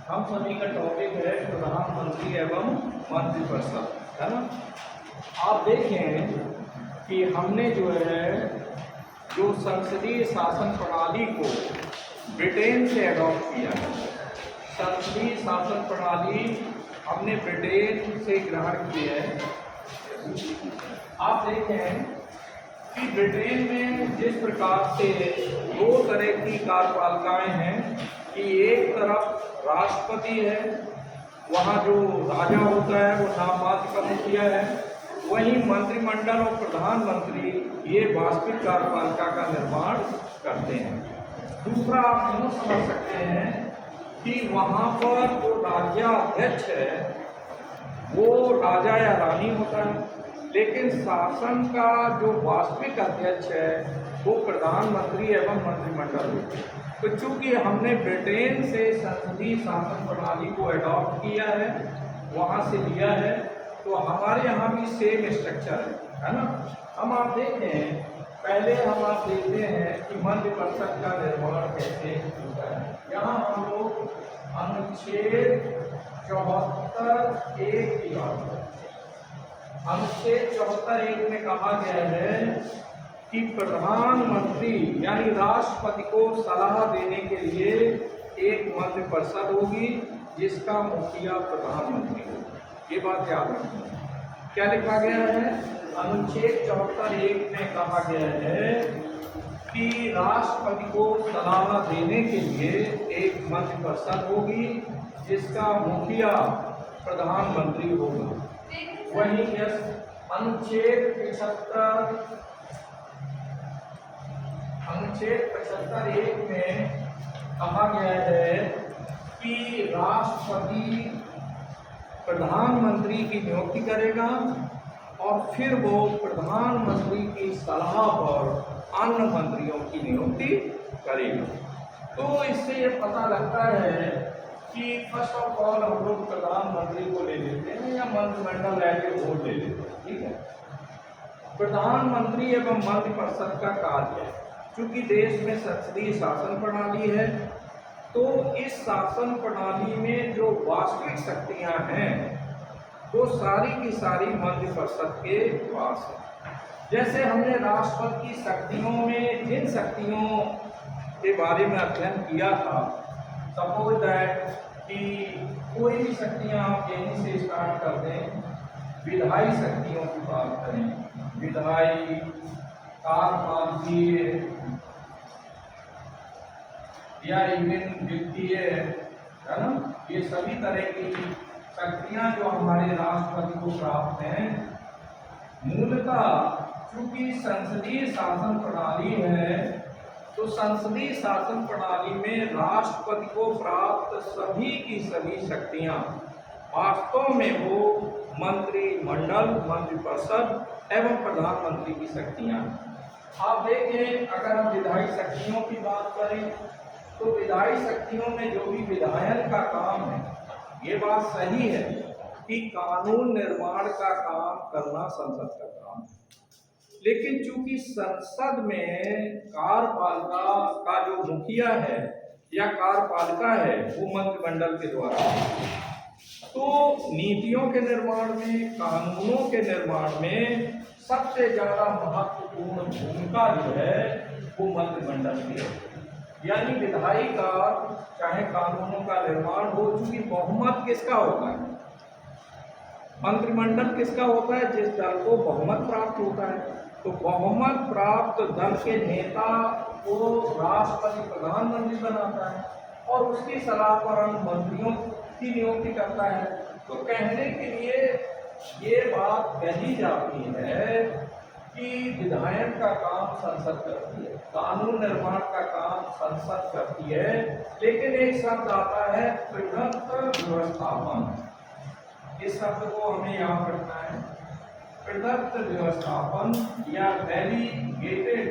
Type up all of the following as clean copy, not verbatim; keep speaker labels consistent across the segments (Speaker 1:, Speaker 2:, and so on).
Speaker 1: हम सभी का टॉपिक है प्रधानमंत्री एवं मंत्रिपरिषद, है ना। आप देखें कि हमने जो है जो संसदीय शासन प्रणाली को ब्रिटेन से अडॉप्ट किया है। संसदीय शासन प्रणाली हमने ब्रिटेन से ग्रहण की है। आप देखें कि ब्रिटेन में जिस प्रकार से दो तरह की कार्यपालिकाएं हैं कि एक तरफ राष्ट्रपति है, वहाँ जो राजा होता है वो नाममात्र का मुखिया है, वहीं मंत्रिमंडल और प्रधानमंत्री ये वास्तविक कार्यपालिका का निर्माण करते हैं। दूसरा आप यूँ समझ सकते हैं कि वहाँ पर जो राज्याध्यक्ष है वो राजा या रानी होता है, लेकिन शासन का जो वास्तविक अध्यक्ष है वो प्रधानमंत्री एवं मंत्रिमंडल होते हैं। तो चूंकि हमने ब्रिटेन से संसदीय शासन प्रणाली को अडॉप्ट किया है, वहाँ से लिया है, तो हमारे यहाँ भी सेम स्ट्रक्चर है ना। हम आप देखें, पहले हम आप देखते हैं कि मंत्रिपरिषद का निर्माण कैसे होता है। यहाँ हम लोग अनुच्छेद 74(1) की बात करें। अनुच्छेद 74(1) में कहा गया है कि प्रधानमंत्री यानी राष्ट्रपति को सलाह देने के लिए एक मंत्रिपरिषद होगी जिसका मुखिया प्रधानमंत्री होगा। ये बात याद रखना। क्या लिखा गया है? अनुच्छेद 74(1) में कहा गया है कि राष्ट्रपति को सलाह देने के लिए एक मंत्रिपरिषद होगी जिसका मुखिया प्रधानमंत्री होगा। वहीं अनुच्छेद 75(1) में कहा गया है कि राष्ट्रपति प्रधानमंत्री की नियुक्ति करेगा और फिर वो प्रधानमंत्री की सलाह पर अन्य मंत्रियों की नियुक्ति करेगा। तो इससे ये पता लगता है कि फर्स्ट ऑफ ऑल हम लोग प्रधानमंत्री को ले लेते हैं या मंत्रिमंडल एज ए होल ले लेते हैं, ठीक है। प्रधानमंत्री एवं मंत्रिपरिषद का कार्य है, चूंकि देश में संसदीय शासन प्रणाली है तो इस शासन प्रणाली में जो वास्तविक शक्तियां हैं वो सारी की सारी मंत्रिपरिषद के पास है। जैसे हमने राष्ट्रपति की शक्तियों में जिन शक्तियों के बारे में अध्ययन किया था, सपोज दैट कि कोई भी शक्तियां आप यहीं से स्टार्ट कर दें, विधायी शक्तियों की बात करें, विधायी, कार्यपालिकीय या इवन वित्तीय, है ना, ये सभी तरह की शक्तियां जो हमारे राष्ट्रपति को प्राप्त हैं, मूलतः चूंकि संसदीय शासन प्रणाली है तो संसदीय शासन प्रणाली में राष्ट्रपति को प्राप्त सभी की सभी शक्तियां वास्तव में वो मंत्रिमंडल, मंत्रिपरिषद एवं प्रधानमंत्री की शक्तियां। आप देखें, अगर हम विधायी शक्तियों की बात करें तो विधायी शक्तियों में जो भी विधायन का काम है, ये बात सही है कि कानून निर्माण का काम करना संसद का काम है, लेकिन चूंकि संसद में कार्यपालिका का जो मुखिया है या कार्यपालिका है वो मंत्रिमंडल के द्वारा है, तो नीतियों के निर्माण में, कानूनों के निर्माण में सबसे ज्यादा महत्वपूर्ण भूमिका जो है वो मंत्रिमंडल की है। यानी विधायी का चाहे कानूनों का निर्माण हो, चूंकि बहुमत किसका होता है, मंत्रिमंडल किसका होता है, जिस दल को बहुमत प्राप्त होता है। तो बहुमत प्राप्त दल के नेता को राष्ट्रपति प्रधानमंत्री बनाता है और उसकी सलाह पर अन्य मंत्रियों की नियुक्ति करता है। तो कहने के लिए ये बात कही जाती है कि विधायन का काम संसद करती है, कानून निर्माण का काम संसद करती है, लेकिन एक शब्द आता है पृथक व्यवस्थापन। इस शब्द को हमें याद रखना है, पृथक व्यवस्थापन या डेलीगेटेड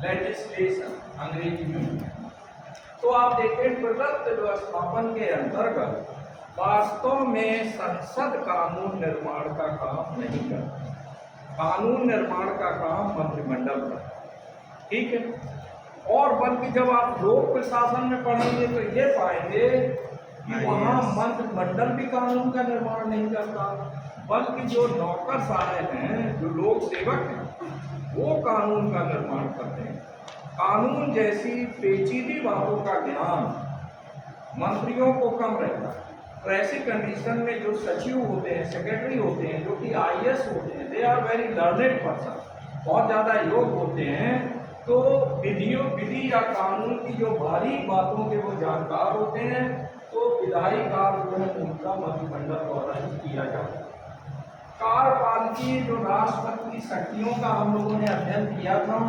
Speaker 1: लेजिस्लेशन अंग्रेजी में। तो आप देखें, पृथक व्यवस्थापन के अंतर्गत वास्तव में संसद कानून निर्माण का काम नहीं करती, कानून निर्माण का काम मंत्रिमंडल करता, ठीक है। और बल्कि जब आप लोक प्रशासन में पढ़ेंगे तो ये पाएंगे कि वहाँ मंत्रिमंडल भी कानून का निर्माण नहीं करता, बल्कि जो नौकरशाह हैं, जो लोक सेवक हैं, वो कानून का निर्माण करते हैं। कानून जैसी पेचीदी बातों का ज्ञान मंत्रियों को कम रहता है। तो ऐसी कंडीशन में जो सचिव होते हैं, सेक्रेटरी होते हैं, जो कि आईएएस होते हैं, they are very learned person, बहुत ज़्यादा योग होते हैं, तो विधि या कानून की जो बारीक बातों के वो जानकार होते हैं, तो विधायी कार्य जो है उनका मंत्रिमंडल द्वारा ही किया जाता है। कार्यपालिकी जो राष्ट्रपति की शक्तियों का हम लोगों ने अध्ययन किया था,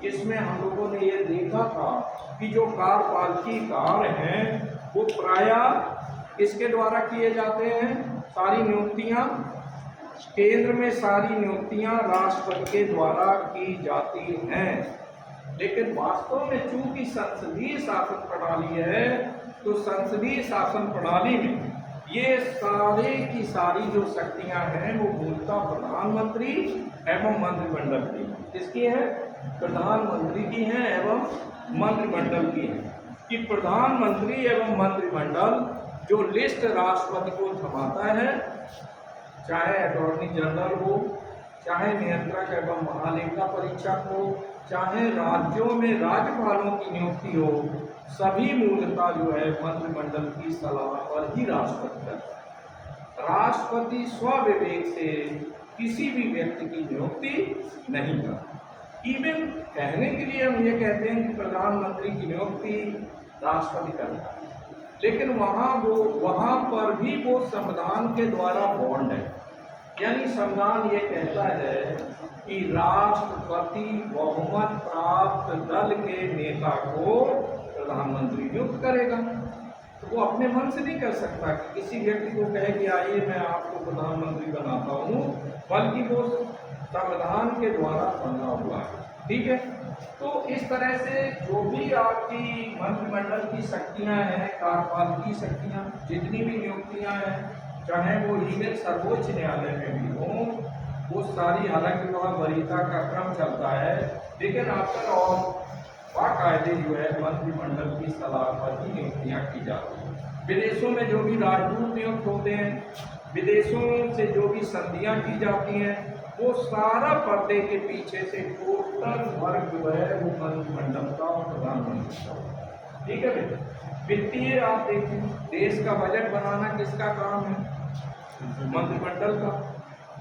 Speaker 1: इसमें हम लोगों ने ये देखा था कि जो कार्यपालिकी कार्य हैं वो प्रायः किसके द्वारा किए जाते हैं? सारी नियुक्तियां केंद्र में, सारी नियुक्तियां राष्ट्रपति के द्वारा की जाती हैं। लेकिन वास्तव में चूंकि संसदीय शासन प्रणाली है, तो संसदीय शासन प्रणाली में ये सारे की सारी जो शक्तियां हैं वो मूलतः प्रधानमंत्री एवं मंत्रिमंडल की, किसकी है? प्रधानमंत्री की हैं एवं मंत्रिमंडल की है। कि प्रधानमंत्री एवं मंत्रिमंडल जो लिस्ट राष्ट्रपति को थमाता है, चाहे अटॉर्नी जनरल हो, चाहे नियंत्रक एवं महालेखा परीक्षक हो, चाहे राज्यों में राज्यपालों की नियुक्ति हो, सभी मूलतः जो है मंत्रिमंडल की सलाह पर ही राष्ट्रपति करता है। राष्ट्रपति स्वविवेक से किसी भी व्यक्ति की नियुक्ति नहीं करता। इवन कहने के लिए हम ये कहते हैं कि प्रधानमंत्री की नियुक्ति राष्ट्रपति करता है, लेकिन वहाँ पर भी वो संविधान के द्वारा बॉन्ड है। यानी संविधान ये कहता है कि राष्ट्रपति बहुमत प्राप्त दल के नेता को प्रधानमंत्री नियुक्त करेगा। तो वो अपने मन से नहीं कर सकता कि किसी व्यक्ति को कहे कि आइए मैं आपको प्रधानमंत्री बनाता हूँ, बल्कि वो संविधान के द्वारा बना हुआ है। ठीक है, तो इस तरह से जो भी आपकी मंत्रिमंडल की शक्तियां हैं, कार्यपालिकी शक्तियां, जितनी भी नियुक्तियां हैं, चाहे वो इवन सर्वोच्च न्यायालय में भी हो, वो सारी, हालांकि वहाँ वरीयता का क्रम चलता है, लेकिन आफ्टर ऑल बाकायदे जो है मंत्रिमंडल की सलाह पर ही नियुक्तियाँ की जाती हैं। विदेशों में जो भी राजदूत नियुक्त होते हैं, विदेशों से जो भी संधियाँ की जाती हैं, वो सारा पर्दे के पीछे से टोटल वर्ग जो है वो मंत्रिमंडल का और प्रधानमंत्री का। ठीक है बेटा, वित्तीय आप देखें, देश का बजट बनाना किसका काम है? मंत्रिमंडल का,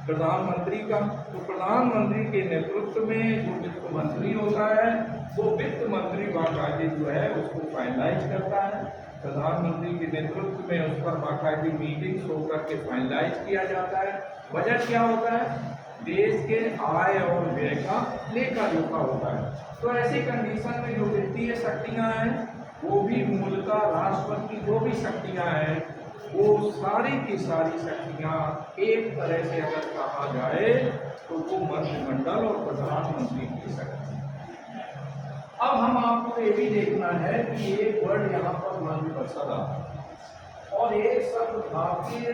Speaker 1: प्रधानमंत्री का। तो प्रधानमंत्री के नेतृत्व में जो वित्त मंत्री होता है, वो वित्त मंत्री बाकायदे जो है उसको फाइनलाइज करता है। प्रधानमंत्री के नेतृत्व में उस पर बाकायदी मीटिंग्स होकर के फाइनलाइज किया जाता है। बजट क्या होता है? देश के आय और व्यय का लेखा जोखा होता है। तो ऐसी कंडीशन में जो वित्तीय शक्तियां हैं, वो भी मूलतः राष्ट्रपति की जो भी शक्तियां हैं, वो सारी की सारी शक्तियां एक तरह से अगर कहा जाए तो वो मंत्रिमंडल और प्रधानमंत्री की शक्ति। अब हम आपको ये भी देखना है कि एक वर्ड यहाँ पर मंत्रिपरिषद आता है और एक शब्द भारतीय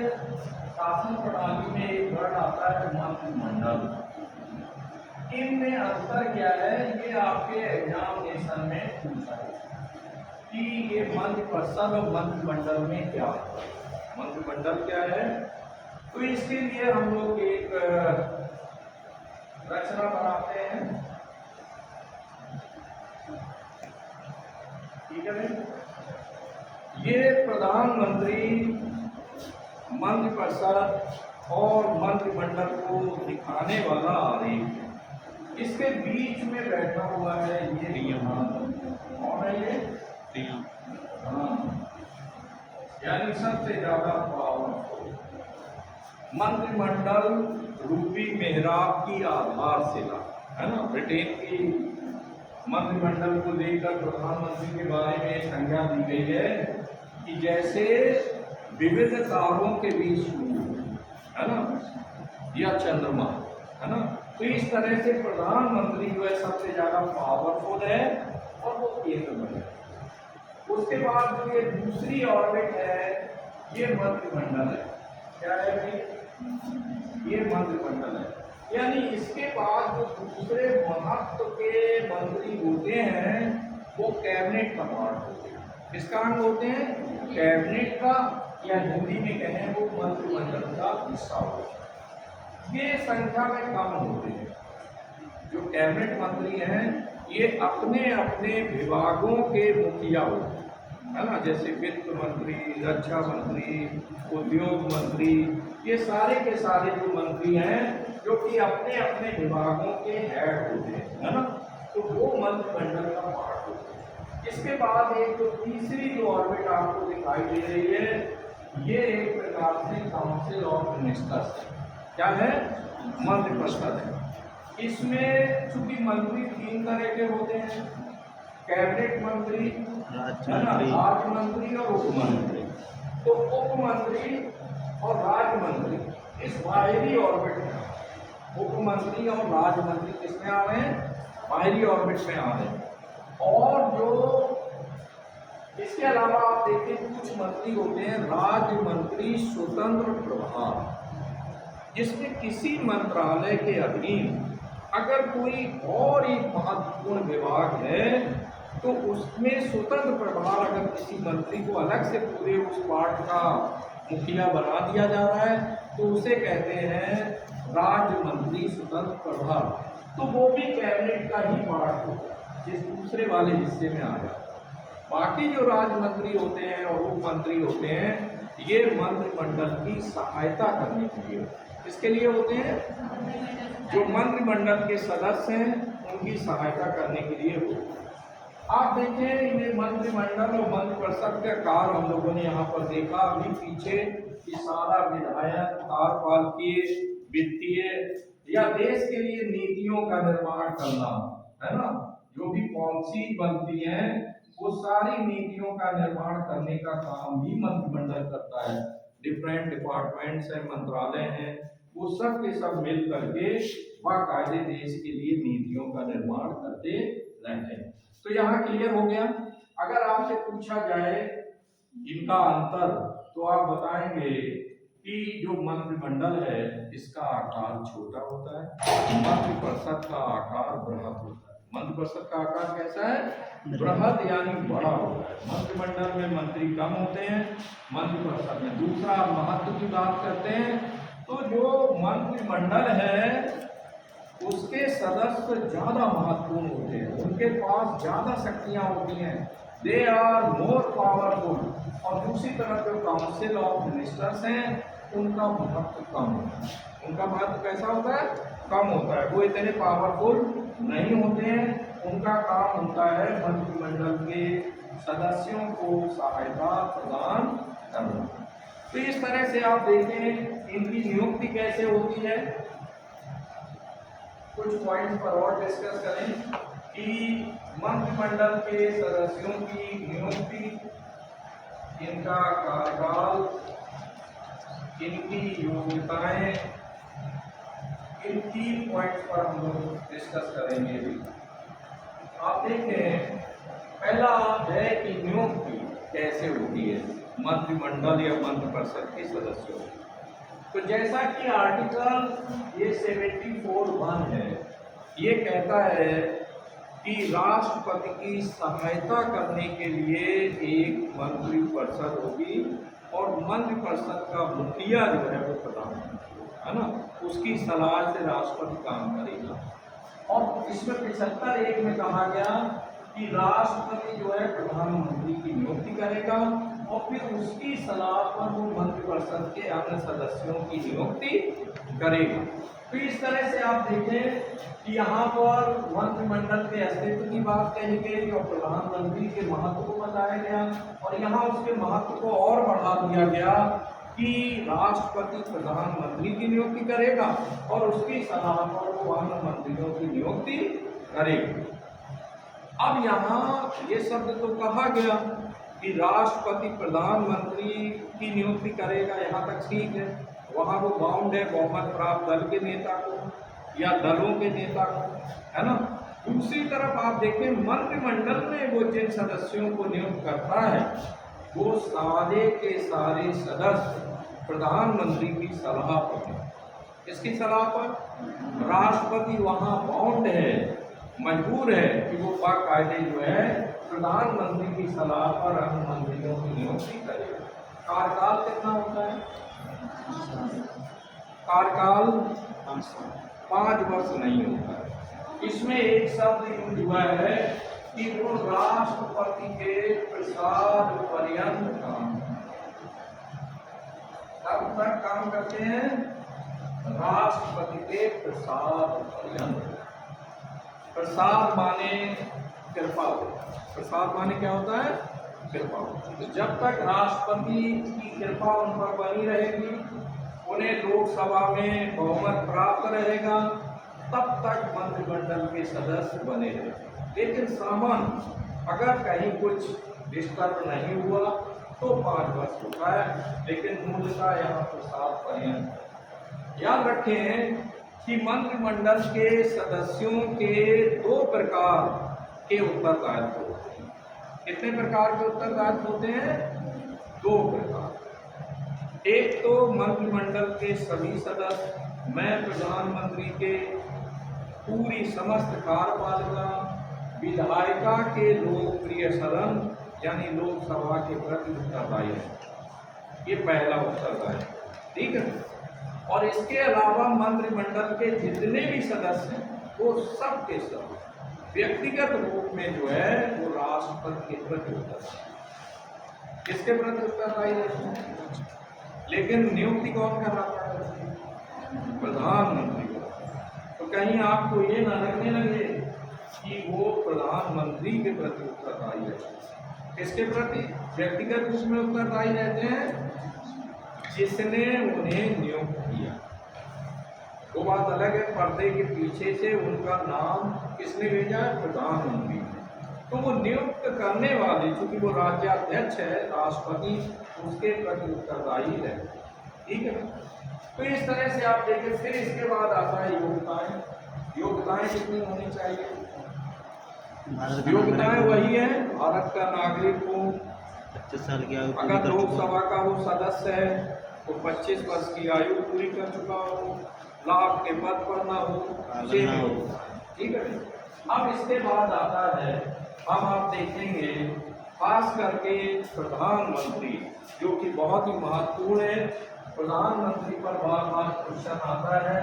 Speaker 1: शासन प्रणाली में एक वर्ड आता है मंत्रिमंडल। इनमें अंतर क्या है, ये आपके एग्जामिनेशन में पूछा है कि ये मंत्रिपरिषद और मंत्रिमंडल में क्या होता है। मंत्रिमंडल क्या है? तो इसके लिए हम लोग एक रचना बनाते हैं। ठीक है, ये प्रधानमंत्री, मंत्रिपरिषद और मंत्रिमंडल को दिखाने वाला आरेख है। इसके बीच में बैठा हुआ है ये रियान। कौन है ये? रियान। हाँ, यानी सबसे ज्यादा पावरफुल मंत्रिमंडल रूपी मेहराब की आधारशिला है ना। ब्रिटेन की मंत्रिमंडल को लेकर प्रधानमंत्री के बारे में संज्ञा दी गई है कि जैसे विविध तारों के बीच है ना, या चंद्रमा है ना। तो इस तरह से प्रधानमंत्री जो है सबसे ज्यादा पावरफुल है और वो केंद्र में है। उसके बाद जो ये दूसरी ऑर्बिट है, ये मंत्रिमंडल है। क्या है भाई? ये मंत्रिमंडल है। यानी इसके बाद जो दूसरे महत्व के मंत्री होते हैं वो कैबिनेट का पार्ट होते हैं। किसका अंग होते हैं? कैबिनेट का या हिंदी में कहें वो मंत्रिमंडल का हिस्सा होता है। ये संख्या में कम होते हैं। जो कैबिनेट मंत्री हैं ये अपने अपने विभागों के मुखिया होते हैं, है ना। जैसे वित्त मंत्री, रक्षा मंत्री, उद्योग मंत्री, ये सारे के सारे जो मंत्री हैं जो कि अपने अपने विभागों के हेड होते हैं, है ना। तो वो मंत्रिमंडल का पार्ट होते हैं। इसके बाद एक जो तीसरी जो ऑर्बिट आपको दिखाई दे रही है, ये एक प्रकार से काउंसिल ऑफ मिनिस्टर्स है। क्या है? मंत्रिपरिषद है। इसमें चूंकि मंत्री 3 तरह के होते हैं, कैबिनेट मंत्री, राज्य मंत्री और उप मंत्री। तो उप मंत्री और राज्य मंत्री इस बाहरी ऑर्बिट में, उप मंत्री और राज्य मंत्री किसमें आ रहे हैं? बाहरी ऑर्बिट में आ रहे हैं। और जो इसके अलावा आप देखिए कुछ मंत्री होते हैं राज्य मंत्री स्वतंत्र प्रभार, जिसमें किसी मंत्रालय के अधीन अगर कोई और एक महत्वपूर्ण विभाग है तो उसमें स्वतंत्र प्रभार अगर किसी मंत्री को अलग से पूरे उस पार्ट का मुखिया बना दिया जा रहा है तो उसे कहते हैं राज्य मंत्री स्वतंत्र प्रभार। तो वो भी कैबिनेट का ही पार्ट होगा, जिस दूसरे वाले हिस्से में आ जाता है। बाकी जो राज्य मंत्री होते हैं और उप मंत्री होते हैं ये मंत्रिमंडल की सहायता करने के लिए, इसके लिए होते हैं जो मंत्रिमंडल के सदस्य हैं उनकी सहायता करने के लिए होते हैं। आप देखें ये मंत्रिमंडल और मंत्रिपरिषद का कार्य हम लोगों ने यहाँ पर देखा। अभी पीछे ये सारा विधायक, कार्यपालकीय, वित्तीय या देश के लिए नीतियों का निर्माण करना, है ना। जो भी पॉलिसी बनती हैं वो सारी नीतियों का निर्माण करने का काम भी मंत्रिमंडल करता है। डिफरेंट डिपार्टमेंट्स हैं, मंत्रालय हैं, वो सब के सब मिल करके बाकायदे देश के लिए नीतियों का निर्माण करते रहते हैं। तो यहाँ क्लियर हो गया। अगर आपसे पूछा जाए इनका अंतर तो आप बताएंगे कि जो मंत्रिमंडल है इसका आकार छोटा होता है, मंत्रिपरिषद का आकार बृहद होता है। मंत्रिपरिषद का आकार कैसा है? बृहद यानी बड़ा होता है। मंत्रिमंडल में मंत्री कम होते हैं, मंत्रिपरिषद में। दूसरा महत्व की बात करते हैं तो जो मंत्रिमंडल है उसके सदस्य ज्यादा महत्वपूर्ण होते हैं, उनके पास ज्यादा शक्तियां होती हैं, दे आर मोर पावरफुल। और दूसरी तरफ जो काउंसिल ऑफ मिनिस्टर्स हैं उनका महत्व कम होता है। उनका महत्व कैसा होता है? कम होता है। वो इतने पावरफुल नहीं होते हैं। उनका काम होता है मंत्रिमंडल के सदस्यों को सहायता प्रदान करना। तो इस तरह से आप देखें इनकी नियुक्ति कैसे होती है। कुछ पॉइंट्स पर और डिस्कस करें कि मंत्रिमंडल के सदस्यों की नियुक्ति, इनका कार्यकाल, इनकी योग्यताएं, इन 3 पॉइंट्स पर हम लोग डिस्कस करेंगे अभी। आप देखें पहला है कि नियुक्ति कैसे होती है मंत्रिमंडल या मंत्रिपरिषद के सदस्यों। तो जैसा कि आर्टिकल ये 74(1) है, ये कहता है कि राष्ट्रपति की सहायता करने के लिए एक मंत्रिपरिषद होगी और मंत्रिपरिषद का मुखिया जो है वो प्रधानमंत्री है ना, उसकी सलाह से राष्ट्रपति काम करेगा। और इसमें 75(1) में कहा गया कि राष्ट्रपति जो है प्रधानमंत्री की नियुक्ति करेगा और फिर उसकी सलाह पर वो मंत्रिपरिषद के अन्य सदस्यों की नियुक्ति करेगा। तो इस तरह से आप देखें कि यहाँ पर मंत्रिमंडल के अस्तित्व की बात कही गई और प्रधानमंत्री के महत्व को बताया गया और यहाँ उसके महत्व को और बढ़ा दिया गया कि राष्ट्रपति प्रधानमंत्री की नियुक्ति करेगा और उसकी सलाह पर वो अन्य मंत्रियों की नियुक्ति करेगा। अब यहाँ ये शब्द तो कहा गया कि राष्ट्रपति प्रधानमंत्री की नियुक्ति करेगा, यहाँ तक ठीक है, वहाँ वो बाउंड है बहुमत प्राप्त दल के नेता को या दलों के नेता को, है ना। दूसरी तरफ आप देखें मंत्रिमंडल में वो जिन सदस्यों को नियुक्त करता है वो सारे के सारे सदस्य प्रधानमंत्री की सलाह पर हैं। इसकी सलाह पर राष्ट्रपति वहाँ बाउंड है, मजबूर है कि वो बाकायदे जो है प्रधानमंत्री की सलाह पर अन्य मंत्रियों की नियुक्ति करेगा। कार्यकाल कितना होता है? कार्यकाल 5 वर्ष नहीं होता है। इसमें एक शब्द यूज हुआ है कि वो राष्ट्रपति के प्रसाद पर्यंत काम, कब तक काम करते हैं? राष्ट्रपति के प्रसाद पर्यंत। प्रसाद माने कृपा। प्रसाद माने क्या होता है? कृपा। तो जब तक राष्ट्रपति की कृपा उन पर बनी रहेगी, उन्हें लोकसभा में बहुमत प्राप्त रहेगा, तब तक मंत्रिमंडल के सदस्य बने रहेंगे। लेकिन सामान्य अगर कहीं कुछ डिस्टर्ब नहीं हुआ तो 5 वर्ष होता है, लेकिन मूलतः यहाँ प्रसाद पर्यंत। याद रखें कि मंत्रिमंडल के सदस्यों के 2 प्रकार के उत्तरदायित्व होते हैं। कितने प्रकार के उत्तरदायित्व होते हैं? 2 प्रकार। एक तो मंत्रिमंडल के सभी सदस्य, मैं प्रधानमंत्री के पूरी समस्त कार्यपालिका, विधायिका के लोकप्रिय सदन यानी लोकसभा के प्रति उत्तरदायी है। ये पहला उत्तरदायित्व, ठीक है। और इसके अलावा मंत्रिमंडल के जितने भी सदस्य हैं वो सब के सब व्यक्तिगत रूप में जो है वो राष्ट्रपति के प्रति उत्तरदायी। किसके प्रति उत्तरदायी रहते हैं? लेकिन नियुक्ति कौन कराता है? प्रधानमंत्री को। तो कहीं आपको ये ना लगने लगे कि वो प्रधानमंत्री के प्रति उत्तरदायी रहते हैं। किसके प्रति? व्यक्तिगत रूप में उत्तरदायी रहते हैं जिसने उन्हें नियुक्त किया। वो बात अलग है, पर्दे के पीछे से उनका नाम किसने भेजा है? प्रधानमंत्री। तो वो नियुक्त करने वाले, चूंकि वो राज्याध्यक्ष है राष्ट्रपति, उसके प्रति उत्तरदायी है, ठीक है। तो इस तरह से आप देखें। फिर इसके बाद आता है योग्यताएं। योग्यताएं कितनी होनी चाहिए? योग्यताएं वही है, भारत का नागरिक हो,
Speaker 2: 25 साल की आयु,
Speaker 1: अगर लोकसभा का वो सदस्य है तो 25 वर्ष की आयु पूरी कर चुका हो, लाभ के पद पर ना हो, ठीक है। अब इसके बाद आता है, हम आप देखेंगे खास करके प्रधानमंत्री, जो कि बहुत ही महत्वपूर्ण है। प्रधानमंत्री पर बार बार क्वेश्चन आता है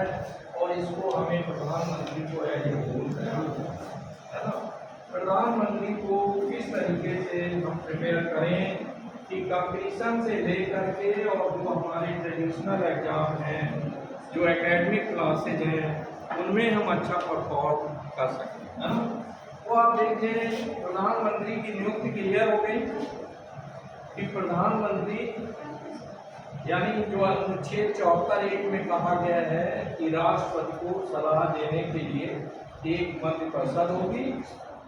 Speaker 1: और इसको हमें प्रधानमंत्री को है ना, प्रधानमंत्री को किस तरीके से हम प्रिपेयर करें कि कंपटीशन से लेकर के और जो हमारे ट्रेडिशनल एग्जाम हैं, जो एकेडमिक क्लासेज हैं, उनमें हम अच्छा परफॉर्म कर सकें, है ना। तो आप देखें प्रधानमंत्री की नियुक्ति क्लियर हो गई कि प्रधानमंत्री यानी जो अनुच्छेद 74(1) में कहा गया है कि राष्ट्रपति को सलाह देने के लिए एक मंत्रिपरिषद होगी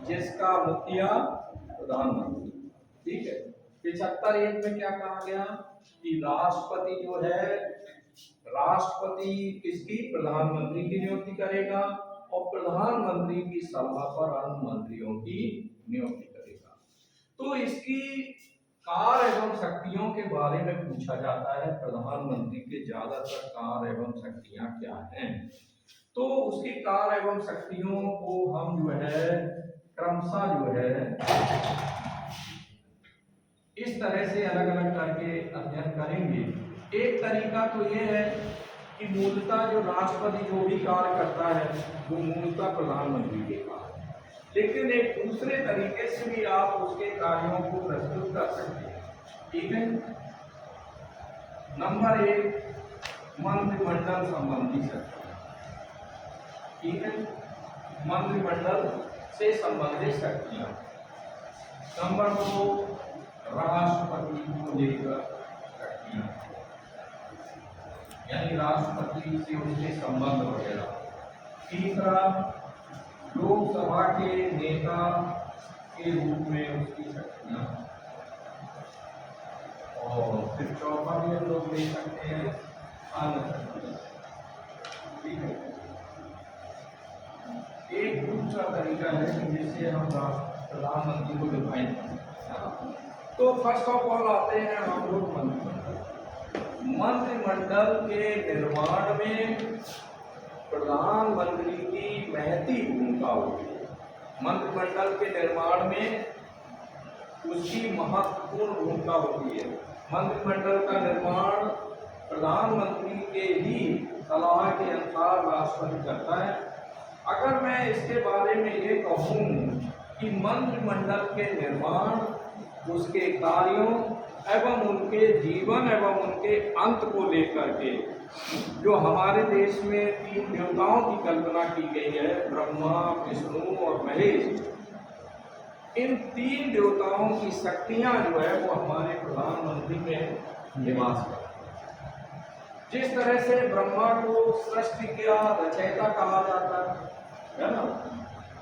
Speaker 1: जिसका मुखिया प्रधानमंत्री, ठीक है। 75(1) में क्या कहा गया कि राष्ट्रपति जो है, राष्ट्रपति किसकी? प्रधानमंत्री की नियुक्ति करेगा और प्रधानमंत्री की सलाह पर अन्य मंत्रियों की नियुक्ति करेगा। तो इसकी कार्य एवं शक्तियों के बारे में पूछा जाता है, प्रधानमंत्री के ज्यादातर कार्य एवं शक्तियां क्या हैं। तो उसकी कार्य एवं शक्तियों को हम जो है क्रमशः जो है इस तरह से अलग अलग करके अध्ययन करेंगे। एक तरीका तो ये है कि मूलतः जो राष्ट्रपति जो भी कार्य करता है वो मूलतः प्रधानमंत्री के कार्य है, लेकिन एक दूसरे तरीके से भी आप उसके कार्यों को प्रस्तुत कर सकते हैं, ठीक है। नंबर 1, मंत्रिमंडल संबंधी शक्तियां, ठीक है, मंत्रिमंडल से संबंधित शक्तियां। नंबर 2, राष्ट्रपति को लेकर शक्तियां, यानी राष्ट्रपति से उसके संबंध वगैरह। तीसरा, लोकसभा के नेता के रूप में उसकी शक्तियां। और फिर चौथा भी हम लोग देख सकते हैं अन्य शक्तियां, ठीक है। एक दूसरा तरीका है जिससे हम प्रधानमंत्री को डिफाइन करते हैं। तो फर्स्ट ऑफ ऑल आते हैं हम लोग मंत्रिमंडल के निर्माण में प्रधानमंत्री की महती भूमिका होती है। मंत्रिमंडल के निर्माण में उसकी महत्वपूर्ण भूमिका होती है। मंत्रिमंडल का निर्माण प्रधानमंत्री के ही सलाह के अनुसार राष्ट्रपति करता है। अगर मैं इसके बारे में ये कहूँ कि मंत्रिमंडल के निर्माण, उसके कार्यों एवं उनके जीवन एवं उनके अंत को लेकर के जो हमारे देश में 3 देवताओं की कल्पना की गई है, ब्रह्मा, विष्णु और महेश, इन 3 देवताओं की शक्तियां जो है वो हमारे प्रधानमंत्री में निवास करती है। जिस तरह से ब्रह्मा को सृष्टि का रचयिता कहा जाता है ना,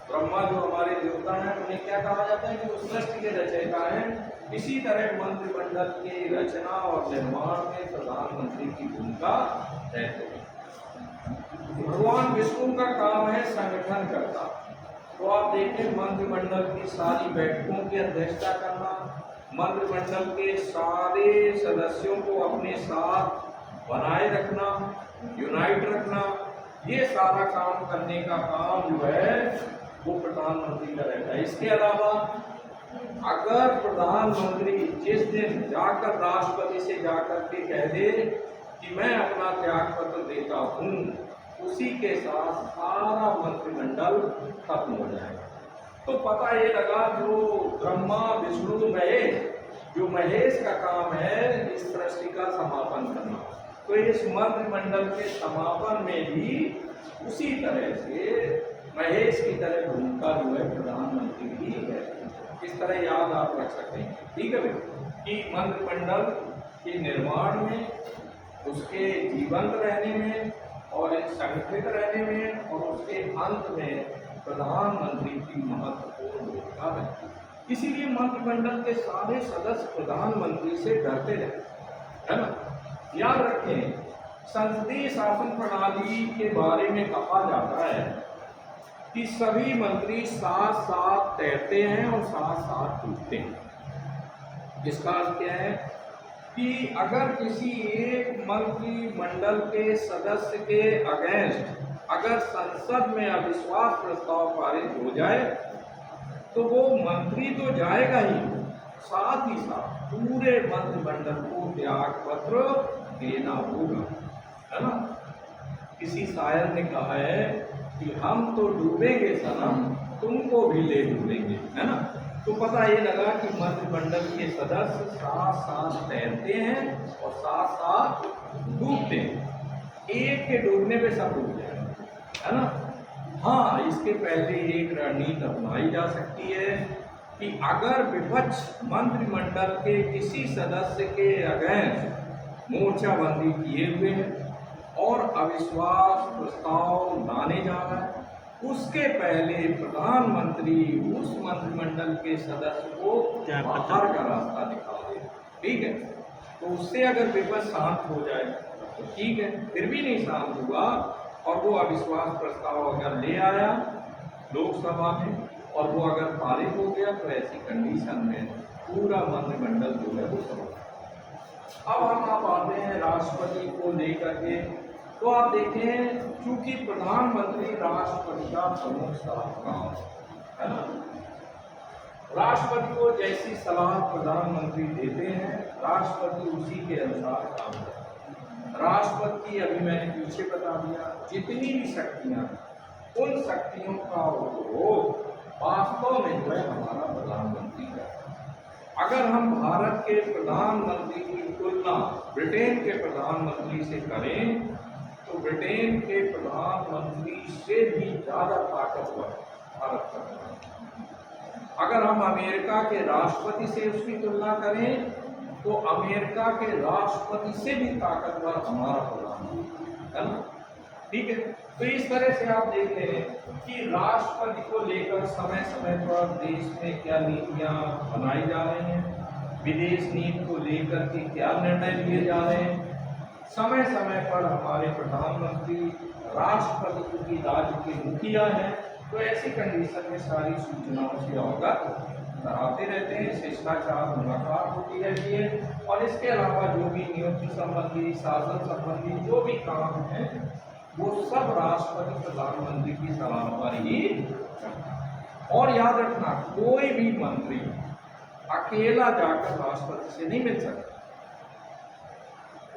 Speaker 1: ब्रह्मा जो हमारे देवता हैं उन्हें क्या कहा जाता है कि वो सृष्टि के रचयिता हैं। इसी तरह मंत्रिमंडल की रचना और निर्माण में प्रधानमंत्री की भूमिका रहती है। भगवान विष्णु का काम है संगठन करता। तो आप देखें, मंत्रिमंडल की सारी बैठकों की अध्यक्षता करना, मंत्रिमंडल के सारे सदस्यों को अपने साथ बनाए रखना, यूनाइट रखना, ये सारा काम करने का काम जो है वो प्रधानमंत्री का रहता है। इसके अलावा अगर प्रधानमंत्री जिस दिन जाकर राष्ट्रपति से जाकर के कह दे कि मैं अपना त्याग पत्र देता हूँ, उसी के साथ सारा मंत्रिमंडल खत्म हो जाएगा। तो पता ये लगा जो ब्रह्मा, विष्णु, महेश, जो महेश का काम है इस सृष्टि का समापन करना, तो इस मंत्रिमंडल के समापन में भी उसी तरह से महेश की तरह भूमिका जो है प्रधानमंत्री की है। इस तरह याद आप रख सकते हैं, ठीक है कि मंत्रिमंडल के निर्माण में, उसके जीवंत रहने में और संगठित रहने में और उसके अंत में प्रधानमंत्री की महत्वपूर्ण भूमिका रहती है। इसीलिए मंत्रिमंडल के सारे सदस्य प्रधानमंत्री से डरते रहते हैं, है ना। याद रखें, संसदीय शासन प्रणाली के बारे में कहा जाता है कि सभी मंत्री साथ साथ तैरते हैं और साथ साथ टूटते हैं। इसका अर्थ क्या है कि अगर किसी एक मंत्रिमंडल के सदस्य के अगेंस्ट अगर संसद में अविश्वास प्रस्ताव पारित हो जाए तो वो मंत्री तो जाएगा ही, साथ ही साथ पूरे मंत्रिमंडल को त्याग पत्र देना होगा, है ना। किसी शायर ने कहा है कि हम तो डूबेंगे सनम, तुमको भी ले डूबेंगे, है ना। तो पता ये लगा कि मंत्रिमंडल के सदस्य साथ साथ तैरते हैं और साथ साथ डूबते हैं। एक के डूबने पे सब डूब जाएंगे, है ना। हाँ, इसके पहले एक रणनीति अपनाई जा सकती है कि अगर विपक्ष मंत्रिमंडल के किसी सदस्य के अगेंस्ट मोर्चाबंदी किए हुए हैं और अविश्वास प्रस्ताव लाने जा रहा है, उसके पहले प्रधानमंत्री उस मंत्रिमंडल के सदस्य को बाहर का रास्ता दिखा दे, ठीक है। तो उससे अगर विपक्ष शांत हो जाए तो ठीक है, फिर भी नहीं शांत हुआ और वो अविश्वास प्रस्ताव अगर ले आया लोकसभा में और वो अगर पारित हो गया तो ऐसी कंडीशन में पूरा मंत्रिमंडल जो है वो सब। अब हम आप आते हैं राष्ट्रपति को लेकर के। तो आप देखें, चूंकि प्रधानमंत्री राष्ट्रपति का प्रमुख सलाहकार है ना, राष्ट्रपति को जैसी सलाह प्रधानमंत्री देते हैं राष्ट्रपति उसी के अनुसार काम करते हैं। राष्ट्रपति की, अभी मैंने पीछे बता दिया, जितनी भी शक्तियां, उन शक्तियों का उपयोग वास्तव में जो है हमारा प्रधानमंत्री करता है। अगर हम भारत के प्रधानमंत्री की तुलना ब्रिटेन के प्रधानमंत्री से करें तो ब्रिटेन के प्रधानमंत्री से भी ज़्यादा ताकतवर भारत का प्रधानमंत्री। अगर हम अमेरिका के राष्ट्रपति से उसकी तुलना करें तो अमेरिका के राष्ट्रपति से भी ताकतवर हमारा प्रधानमंत्री, है ना, ठीक है। तो इस तरह से आप देख रहे हैं कि राष्ट्रपति को लेकर समय समय पर देश में क्या नीतियां बनाई जा रही हैं, विदेश नीति को लेकर के क्या निर्णय लिए जा रहे हैं। समय समय पर हमारे प्रधानमंत्री राष्ट्रपति की राज्य के मुखिया हैं, तो ऐसी कंडीशन में सारी सूचनाओं से अवगत कराते रहते हैं, शिष्टाचार मुलाकात होती रहती है। और इसके अलावा जो भी नियुक्ति संबंधी, शासन संबंधी जो भी काम है वो सब राष्ट्रपति प्रधानमंत्री की सलाह पर ही। और याद रखना, कोई भी मंत्री अकेला जाकर राष्ट्रपति से नहीं मिल सकता।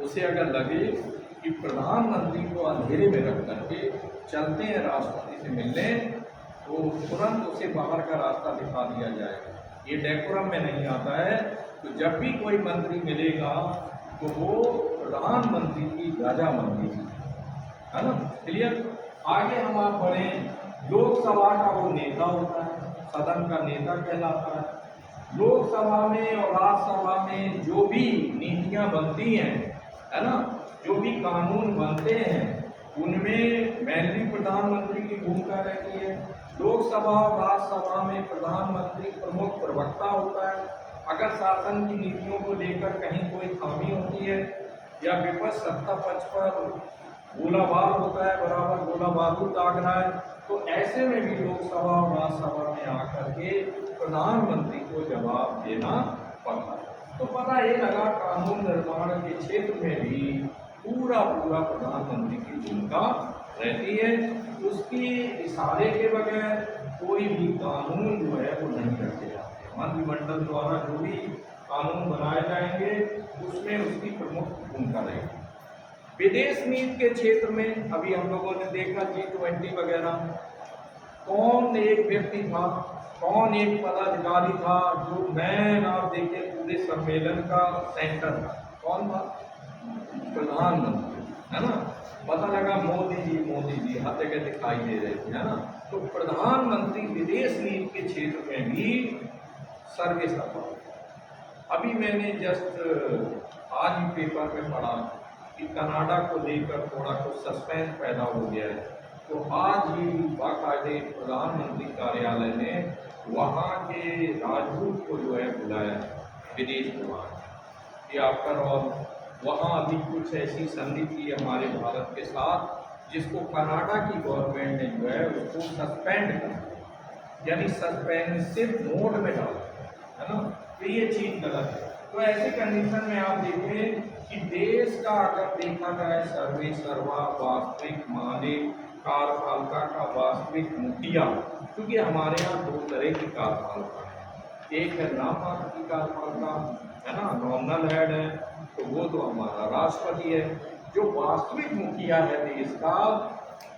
Speaker 1: उसे अगर लगे कि प्रधानमंत्री को अंधेरे में रख करके चलते हैं राष्ट्रपति से मिलने, तो तुरंत उसे बाहर का रास्ता दिखा दिया जाएगा। ये डेकोरम में नहीं आता है। तो जब भी कोई मंत्री मिलेगा तो वो प्रधानमंत्री की रजामंदी है ना। क्लियर। आगे हम आप पढ़ें, लोकसभा का वो नेता होता है, सदन का नेता कहलाता है। लोकसभा में और राज्यसभा में जो भी नीतियां बनती हैं, है ना, जो भी कानून बनते हैं, उनमें मेनली प्रधानमंत्री की भूमिका रहती है। लोकसभा और राज्यसभा में प्रधानमंत्री प्रमुख प्रवक्ता होता है। अगर शासन की नीतियों को लेकर कहीं कोई खामी होती है या विपक्ष सत्ता पक्ष पर गोलाबार होता है, बराबर गोला बारूद दाग रहा है, तो ऐसे में भी लोकसभा और राज्यसभा में आकर के प्रधानमंत्री को जवाब देना पड़ता है। तो पता ये लगा, कानून निर्माण के क्षेत्र में भी पूरा प्रधानमंत्री की भूमिका रहती है। उसकी इशारे के बगैर कोई भी कानून जो है वो नहीं रखे जाते। मंत्रिमंडल द्वारा जो भी कानून बनाए जाएंगे उसमें उसकी प्रमुख भूमिका रहेगी। विदेश नीति के क्षेत्र में अभी हम लोगों ने देखा G20 वगैरह, कौन एक व्यक्ति था, कौन एक पदाधिकारी था जो मैन आप देखें पूरे सम्मेलन का सेंटर था, कौन था? प्रधानमंत्री, है ना। पता लगा मोदी जी हर जगह दिखाई दे रहे थे, है ना। तो प्रधानमंत्री विदेश नीति के क्षेत्र में भी सर्वश्रेष्ठ। अभी मैंने जस्ट आज ही पेपर में पढ़ा कि कनाडा को लेकर थोड़ा कुछ सस्पेंस पैदा हो गया है। तो आज ही बाकायदे प्रधानमंत्री कार्यालय ने वहाँ के राजदूत को जो है बुलाया विदेश विभाग कि आकर, और वहाँ अभी कुछ ऐसी संधि थी हमारे भारत के साथ जिसको कनाडा की गवर्नमेंट ने जो है उसको सस्पेंड कर दिया, यानी सस्पेंसिव मोड में डाला, है ना। तो ये चीज़ गलत है। तो ऐसी कंडीशन में आप देखें कि देश का अगर देखा जाए सर्वे सर्वा वास्तविक मालिक कार्यपालिका का वास्तविक मुखिया, क्योंकि हमारे यहाँ दो तरह की कार्यपालिका है। एक है नाममात्र की कार्यपालिका, है ना, नॉमिनल हेड है, तो वो तो हमारा राष्ट्रपति है। जो वास्तविक मुखिया है देश का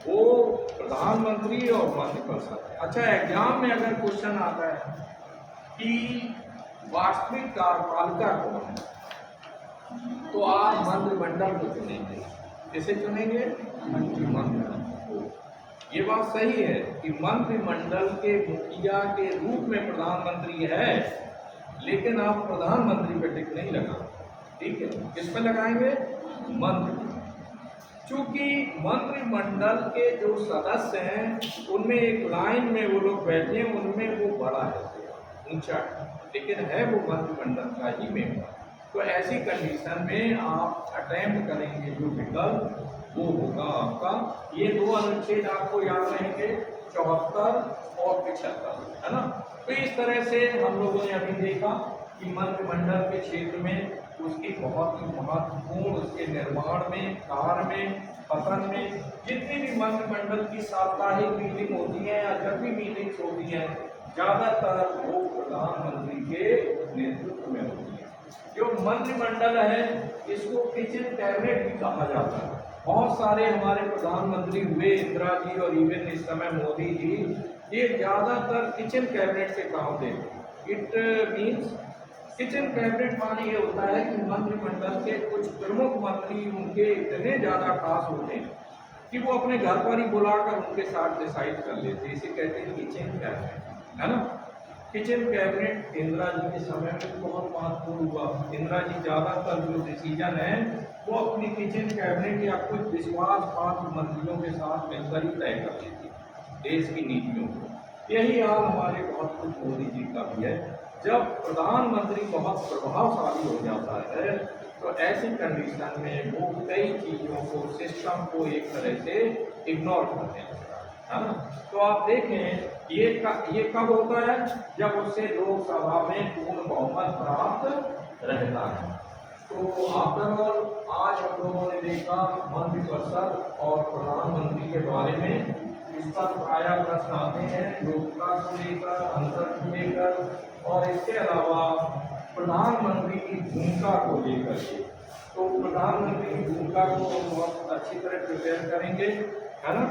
Speaker 1: वो प्रधानमंत्री और मंत्रिपरिषद है। अच्छा, एग्जाम में अगर क्वेश्चन आता है कि वास्तविक कार्यपालिका कौन है, तो आप मंत्रिमंडल को चुनेंगे। किसे चुनेंगे? मंत्रिमंडल। ये बात सही है कि मंत्रिमंडल के मुखिया के रूप में प्रधानमंत्री है, लेकिन आप प्रधानमंत्री पे टिक नहीं लगा, ठीक है। किस पे लगाएंगे? मंत्री। चूंकि मंत्रिमंडल के जो सदस्य हैं उनमें एक लाइन में वो लोग बैठे हैं, उनमें वो बड़ा है, ऊंचा, लेकिन है वो मंत्रिमंडल का ही मेंबर। तो ऐसी कंडीशन में आप अटेम्प्ट करेंगे जो विकल्प वो होगा आपका, ये दो अनुच्छेद आपको याद रहेंगे, 74 और 75, है ना। तो इस तरह से हम लोगों ने अभी देखा कि मंत्रिमंडल के क्षेत्र में उसकी बहुत ही महत्वपूर्ण, उसके निर्माण में, कार्य में, पतन में, जितनी भी मंत्रिमंडल की साप्ताहिक मीटिंग होती है या जब भी मीटिंग्स होती हैं, ज़्यादातर वो प्रधानमंत्री के नेतृत्व में होती है। जो मंत्रिमंडल है इसको किचन कैबिनेट भी कहा जाता है। बहुत सारे हमारे प्रधानमंत्री हुए, इंदिरा जी और इवन इस समय मोदी जी, ये ज़्यादातर किचन कैबिनेट से काम देते। इट मीन्स किचन कैबिनेट माने ये होता है कि मंत्रिमंडल के कुछ प्रमुख मंत्री उनके इतने ज़्यादा खास होते हैं कि वो अपने घर पर ही बुलाकर उनके साथ डिसाइड कर लेते हैं। इसे कहते हैं किचन कैबिनेट, है ना। किचन कैबिनेट इंदिरा जी के समय में बहुत महत्वपूर्ण हुआ। इंदिरा जी ज़्यादातर जो डिसीजन है वो अपनी किचन कैबिनेट या कुछ विश्वासपात्र मंत्रियों के साथ मिलकर ही तय कर लेती देश की नीतियों को। यही हाल हमारे बहुत कुछ मोदी जी का भी है। जब प्रधानमंत्री बहुत प्रभावशाली हो जाता है तो ऐसी कंडीशन में वो कई चीज़ों को, सिस्टम को एक तरह से इग्नोर करते हैं, है ना। तो आप देखें ये कब होता है? जब उससे लोकसभा में पूर्ण बहुमत प्राप्त रहता है। तो आफ्टरऑल आज हम लोगों ने देखा मंत्रिपरिषद और प्रधानमंत्री के बारे में। पर प्रायः प्रश्न आते हैं लोकता को लेकर, अंतर को लेकर और इसके अलावा प्रधानमंत्री की भूमिका को लेकर के। तो प्रधानमंत्री की भूमिका को हम बहुत अच्छी तरह प्रिपेयर करेंगे, है ना।